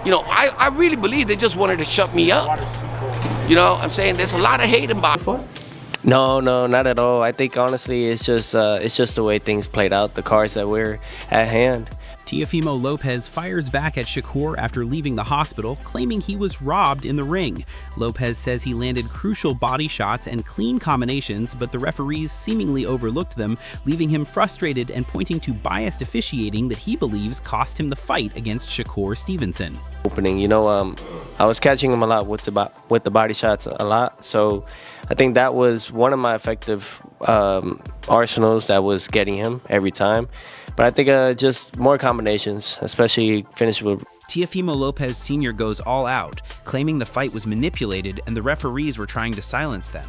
You know, I really believe they just wanted to shut me up. You know, I'm saying there's a lot of hate in boxing. No, not at all. I think honestly it's just the way things played out, the cards that were at hand. Teofimo Lopez fires back at Shakur after leaving the hospital, claiming he was robbed in the ring. Lopez says he landed crucial body shots and clean combinations, but the referees seemingly overlooked them, leaving him frustrated and pointing to biased officiating that he believes cost him the fight against Shakur Stevenson. Opening, you know, I was catching him a lot with the body shots a lot, so I think that was one of my effective arsenals that was getting him every time. But I think just more combinations, especially finish with. Teofimo Lopez Sr. goes all out, claiming the fight was manipulated and the referees were trying to silence them.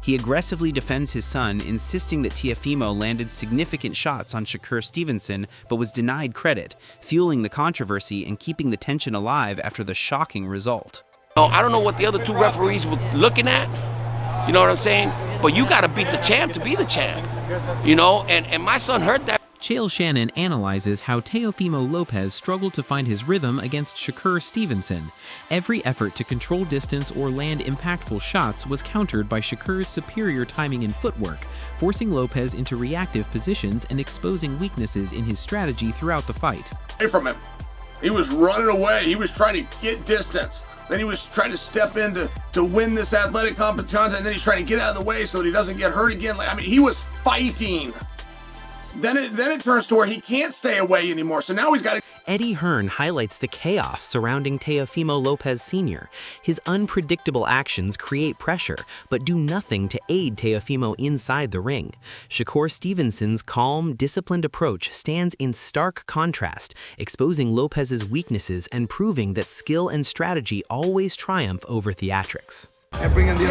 He aggressively defends his son, insisting that Teofimo landed significant shots on Shakur Stevenson but was denied credit, fueling the controversy and keeping the tension alive after the shocking result. Oh, I don't know what the other two referees were looking at, you know what I'm saying? But you got to beat the champ to be the champ, you know? And my son heard that. Chael Shannon analyzes how Teofimo Lopez struggled to find his rhythm against Shakur Stevenson. Every effort to control distance or land impactful shots was countered by Shakur's superior timing and footwork, forcing Lopez into reactive positions and exposing weaknesses in his strategy throughout the fight. Away from him. He was running away. He was trying to get distance. Then he was trying to step in to win this athletic competition, and then he's trying to get out of the way so that he doesn't get hurt again. I mean, he was fighting. Then it turns to where he can't stay away anymore. So now he's got to. Eddie Hearn highlights the chaos surrounding Teofimo Lopez Sr. His unpredictable actions create pressure, but do nothing to aid Teofimo inside the ring. Shakur Stevenson's calm, disciplined approach stands in stark contrast, exposing Lopez's weaknesses and proving that skill and strategy always triumph over theatrics. It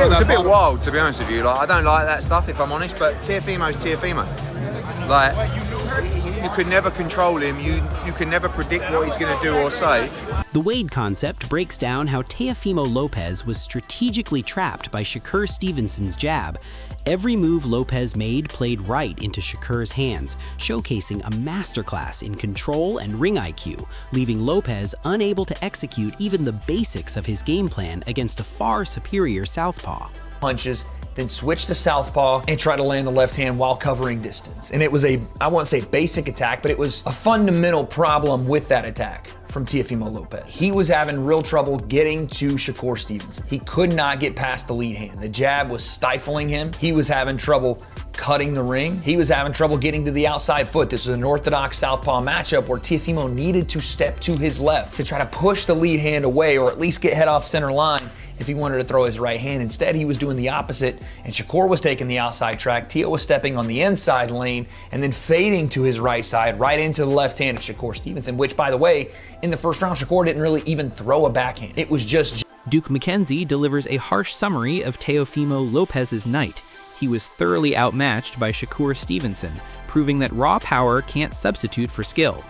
was a bit wild, to be honest with you. Like, I don't like that stuff, if I'm honest, but Teofimo's Teofimo. Like, you could never control him. You can never predict what he's going to do or say. The Wade concept breaks down how Teofimo Lopez was strategically trapped by Shakur Stevenson's jab. Every move Lopez made played right into Shakur's hands, showcasing a masterclass in control and ring IQ, leaving Lopez unable to execute even the basics of his game plan against a far superior southpaw. Punches, then switch to southpaw and try to land the left hand while covering distance. And it was I won't say basic attack, but it was a fundamental problem with that attack from Teofimo Lopez. He was having real trouble getting to Shakur Stevenson. He could not get past the lead hand. The jab was stifling him. He was having trouble cutting the ring. He was having trouble getting to the outside foot. This was an orthodox southpaw matchup where Teofimo needed to step to his left to try to push the lead hand away or at least get head off center line if he wanted to throw his right hand. Instead, he was doing the opposite, and Shakur was taking the outside track. Teo was stepping on the inside lane and then fading to his right side, right into the left hand of Shakur Stevenson, which, by the way, in the first round, Shakur didn't really even throw a backhand. It was just... Duke McKenzie delivers a harsh summary of Teofimo Lopez's night. He was thoroughly outmatched by Shakur Stevenson, proving that raw power can't substitute for skill.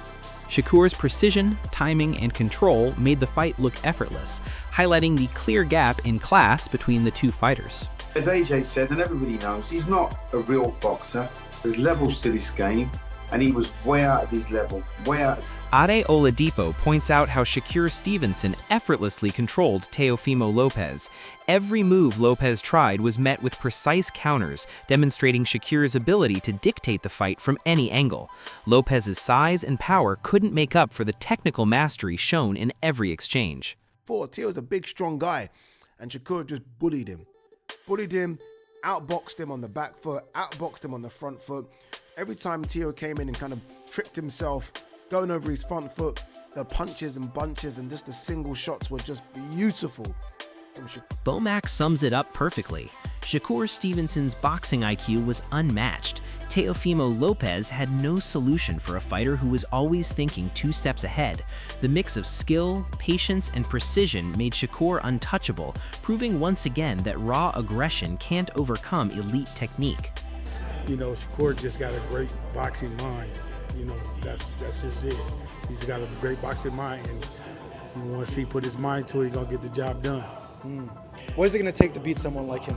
Shakur's precision, timing, and control made the fight look effortless, highlighting the clear gap in class between the two fighters. As AJ said, and everybody knows, he's not a real boxer. There's levels to this game, and he was way out of his level, way out. Ade Oladipo points out how Shakur Stevenson effortlessly controlled Teofimo Lopez. Every move Lopez tried was met with precise counters, demonstrating Shakur's ability to dictate the fight from any angle. Lopez's size and power couldn't make up for the technical mastery shown in every exchange. Teo's a big, strong guy, and Shakur just bullied him, outboxed him on the back foot, outboxed him on the front foot. Every time Teo came in and kind of tripped himself, going over his front foot, the punches and bunches and just the single shots were just beautiful. Bomac sums it up perfectly. Shakur Stevenson's boxing IQ was unmatched. Teofimo Lopez had no solution for a fighter who was always thinking 2 steps ahead. The mix of skill, patience, and precision made Shakur untouchable, proving once again that raw aggression can't overcome elite technique. You know, Shakur just got a great boxing mind. You know, that's just it. He's got a great boxing mind, and you want to see put his mind to it, he's going to get the job done. What is it going to take to beat someone like him?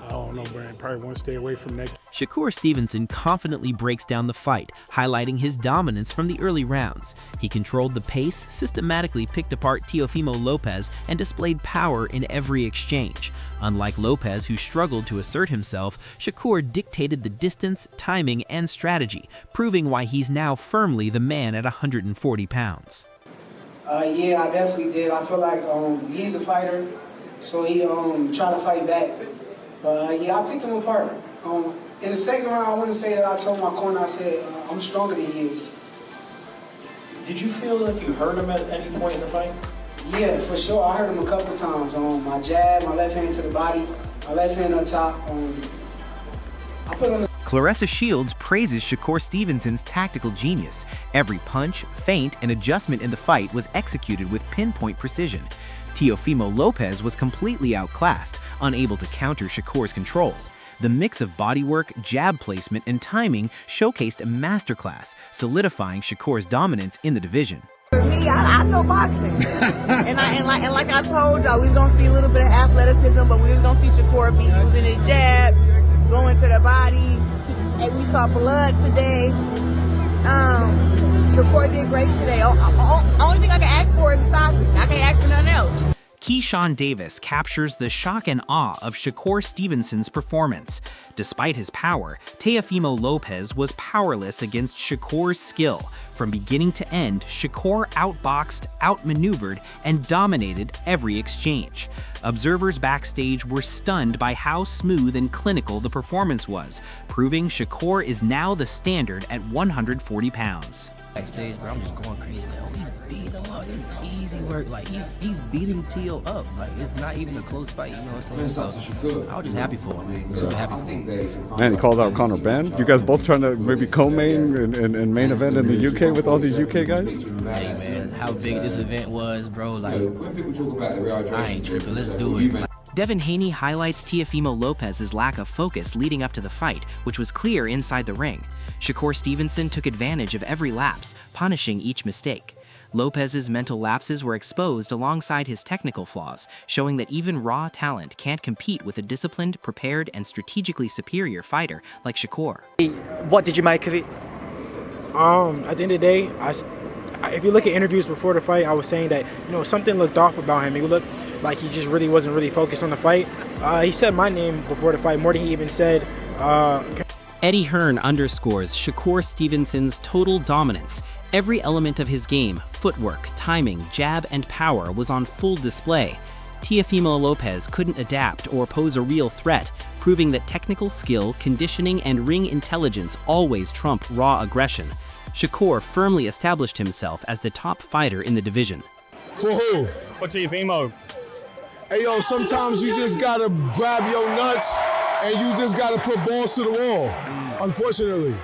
I don't know, man. Probably want to stay away from that. Shakur Stevenson confidently breaks down the fight, highlighting his dominance from the early rounds. He controlled the pace, systematically picked apart Teofimo Lopez, and displayed power in every exchange. Unlike Lopez, who struggled to assert himself, Shakur dictated the distance, timing, and strategy, proving why he's now firmly the man at 140 pounds. Yeah, I definitely did. I feel like he's a fighter, so he tried to fight back. But yeah, I picked him apart. In the second round, I want to say that I told my corner, I said, I'm stronger than he is. Did you feel like you hurt him at any point in the fight? Yeah, for sure. I hurt him a couple times. My jab, my left hand to the body, my left hand up top. I put on the Claressa Shields praises Shakur Stevenson's tactical genius. Every punch, feint, and adjustment in the fight was executed with pinpoint precision. Teofimo Lopez was completely outclassed, unable to counter Shakur's control. The mix of bodywork, jab placement, and timing showcased a masterclass, solidifying Shakur's dominance in the division. For me, I know boxing, and like I told y'all, we was gonna see a little bit of athleticism, but we was gonna see Shakur be using his jab, going to the body, and we saw blood today. Shakur did great today. Only thing I can ask for is a stoppage. I can't ask for nothing else. Keyshawn Davis captures the shock and awe of Shakur Stevenson's performance. Despite his power, Teofimo Lopez was powerless against Shakur's skill. From beginning to end, Shakur outboxed, outmaneuvered, and dominated every exchange. Observers backstage were stunned by how smooth and clinical the performance was, proving Shakur is now the standard at 140 pounds. Backstage, bro, I'm just going crazy. Like, oh, he beat him up. It's easy work. Like, he's beating Teo up. Like, it's not even a close fight. You know what I'm saying? So, I was just happy for him. Super happy for him. Man, he called out Conor Ben. You guys both trying to maybe co-main and main event in the UK with all these UK guys? Hey, man, how big this event was, bro. Like, I ain't tripping. Let's do it. Devin Haney highlights Teofimo Lopez's lack of focus leading up to the fight, which was clear inside the ring. Shakur Stevenson took advantage of every lapse, punishing each mistake. Lopez's mental lapses were exposed alongside his technical flaws, showing that even raw talent can't compete with a disciplined, prepared, and strategically superior fighter like Shakur. What did you make of it? At the end of the day, if you look at interviews before the fight, I was saying that, something looked off about him. He looked like he just wasn't really focused on the fight. He said my name before the fight more than he even said. Eddie Hearn underscores Shakur Stevenson's total dominance. Every element of his game, footwork, timing, jab, and power was on full display. Teofimo Lopez couldn't adapt or pose a real threat, proving that technical skill, conditioning, and ring intelligence always trump raw aggression. Shakur firmly established himself as the top fighter in the division. For who? For Teofimo. Hey, yo, sometimes you just gotta grab your nuts and you just gotta put balls to the wall, unfortunately.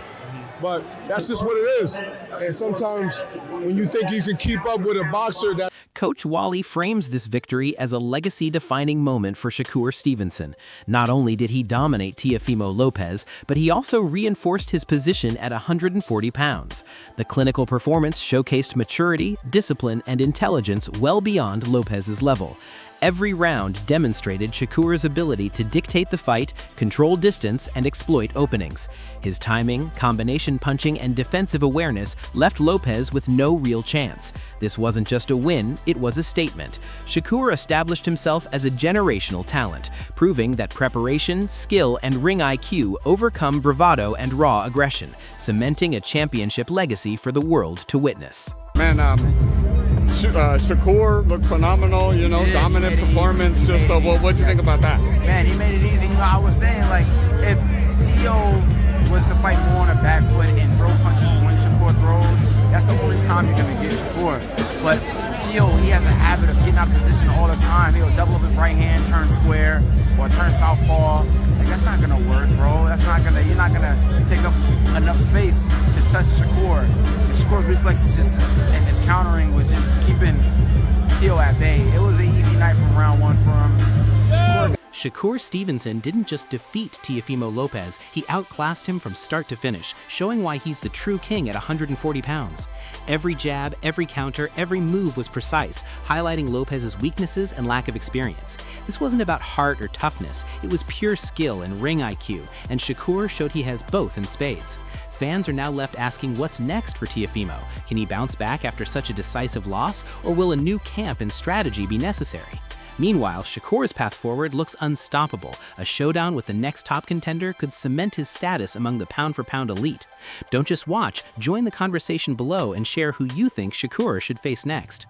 But that's just what it is. And sometimes when you think you can keep up with a boxer that... Coach Wally frames this victory as a legacy-defining moment for Shakur Stevenson. Not only did he dominate Teofimo Lopez, but he also reinforced his position at 140 pounds. The clinical performance showcased maturity, discipline, and intelligence well beyond Lopez's level. Every round demonstrated Shakur's ability to dictate the fight, control distance, and exploit openings. His timing, combination punching, and defensive awareness left Lopez with no real chance. This wasn't just a win, it was a statement. Shakur established himself as a generational talent, proving that preparation, skill, and ring IQ overcome bravado and raw aggression, cementing a championship legacy for the world to witness. Man, Shakur looked phenomenal, dominant performance. Just so, what'd you think about that? Man, he made it easy. I was saying, like, if Teo was to fight more on a back foot and throw punches when Shakur throws, that's the only time you're gonna get Shakur. But Teo, he has a habit of getting out of position all the time. He'll double up his right hand, turn square, or turn southpaw. Like, that's not gonna work, bro. You're not gonna take up enough space to touch Shakur. And Shakur's reflexes and his countering was just keeping Teo at bay. It was an easy night from round one for him. Shakur Stevenson didn't just defeat Teofimo Lopez, he outclassed him from start to finish, showing why he's the true king at 140 pounds. Every jab, every counter, every move was precise, highlighting Lopez's weaknesses and lack of experience. This wasn't about heart or toughness, it was pure skill and ring IQ, and Shakur showed he has both in spades. Fans are now left asking what's next for Teofimo. Can he bounce back after such a decisive loss, or will a new camp and strategy be necessary? Meanwhile, Shakur's path forward looks unstoppable. A showdown with the next top contender could cement his status among the pound-for-pound elite. Don't just watch, join the conversation below and share who you think Shakur should face next.